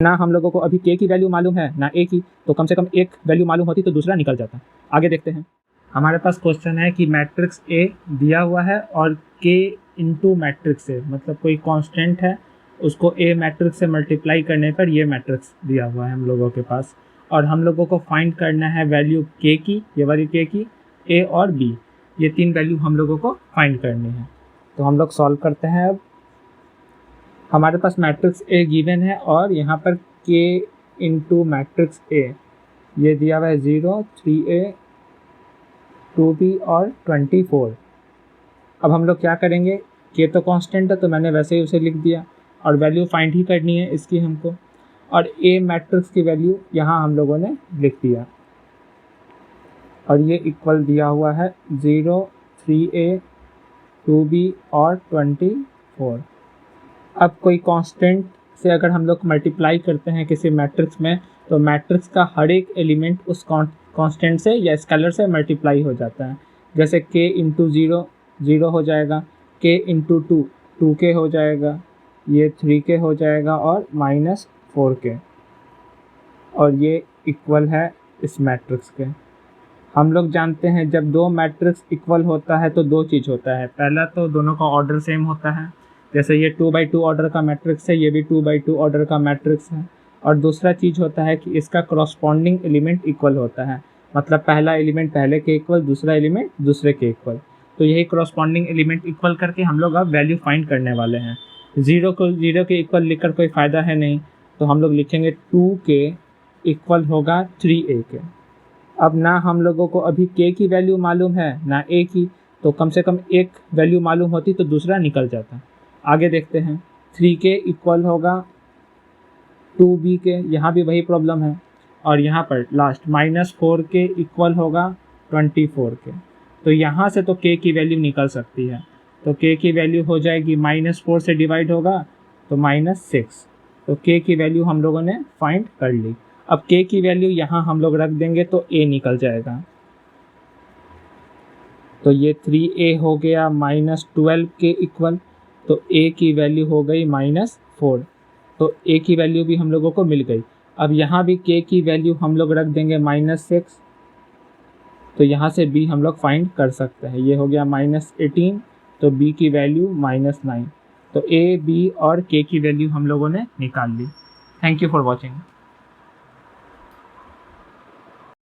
ना हम लोगों को अभी के की वैल्यू मालूम है ना ए की, तो कम से कम एक वैल्यू मालूम होती तो दूसरा निकल जाता। आगे देखते हैं। हमारे पास क्वेश्चन है कि मैट्रिक्स ए दिया हुआ है और के इंटू मैट्रिक्स ए, मतलब कोई कांस्टेंट है उसको ए मैट्रिक्स से मल्टीप्लाई करने पर ये मैट्रिक्स दिया हुआ है हम लोगों के पास, और हम लोगों को फाइंड करना है वैल्यू के की, ये वाली के की, ए और बी, ये तीन वैल्यू हम लोगों को फाइंड करनी है। तो हम लोग सॉल्व करते हैं। अब हमारे पास मैट्रिक्स ए गिवन है और यहाँ पर के इंटू मैट्रिक्स ए ये दिया हुआ है 0, 3a, 2b और 24। अब हम लोग क्या करेंगे, के तो कांस्टेंट है तो मैंने वैसे ही उसे लिख दिया, और वैल्यू फाइंड ही करनी है इसकी हमको, और ए मैट्रिक्स की वैल्यू यहाँ हम लोगों ने लिख दिया, और ये इक्वल दिया हुआ है 0, 3a, 2b और 24। अब कोई कांस्टेंट से अगर हम लोग मल्टीप्लाई करते हैं किसी मैट्रिक्स में, तो मैट्रिक्स का हर एक एलिमेंट उस कांस्टेंट से या स्केलर से मल्टीप्लाई हो जाता है। जैसे k इंटू 0 0 हो जाएगा, k इंटू 2 2k हो जाएगा, ये 3k हो जाएगा और -4k, और ये इक्वल है इस मैट्रिक्स के। हम लोग जानते हैं जब दो मैट्रिक्स इक्वल होता है तो दो चीज़ होता है। पहला तो दोनों का ऑर्डर सेम होता है, जैसे ये 2x2 ऑर्डर का मैट्रिक्स है, ये भी 2x2 ऑर्डर का मैट्रिक्स है। और दूसरा चीज़ होता है कि इसका करस्पॉन्डिंग एलिमेंट इक्वल होता है, मतलब पहला एलिमेंट पहले के इक्वल, दूसरा एलिमेंट दूसरे के इक्वल। तो यही करस्पॉन्डिंग एलिमेंट इक्वल करके हम लोग अब वैल्यू फाइंड करने वाले हैं। 0 को 0 के इक्वल लिखकर कोई फ़ायदा है नहीं, तो हम लोग लिखेंगे 2k इक्वल होगा 3a के। अब ना हम लोगों को अभी k की वैल्यू मालूम है ना a की, तो कम से कम एक वैल्यू मालूम होती तो दूसरा निकल जाता। आगे देखते हैं। 3k इक्वल होगा 2b के, यहाँ भी वही प्रॉब्लम है, और यहाँ पर लास्ट -4k इक्वल होगा 24 के। तो यहाँ से तो k की वैल्यू निकल सकती है, तो k की वैल्यू हो जाएगी -4 से डिवाइड होगा तो -6। तो k की वैल्यू हम लोगों ने फाइंड कर ली। अब k की वैल्यू यहाँ हम लोग रख देंगे तो a निकल जाएगा, तो ये 3a हो गया -12 के इक्वल, तो a की वैल्यू हो गई -4, तो a की वैल्यू भी हम लोगों को मिल गई। अब यहाँ भी k की वैल्यू हम लोग रख देंगे -6, तो यहाँ से b हम लोग फाइंड कर सकते हैं। ये हो गया -18, तो b की वैल्यू -9। तो a, b और k की वैल्यू हम लोगों ने निकाल ली। Thank you for watching.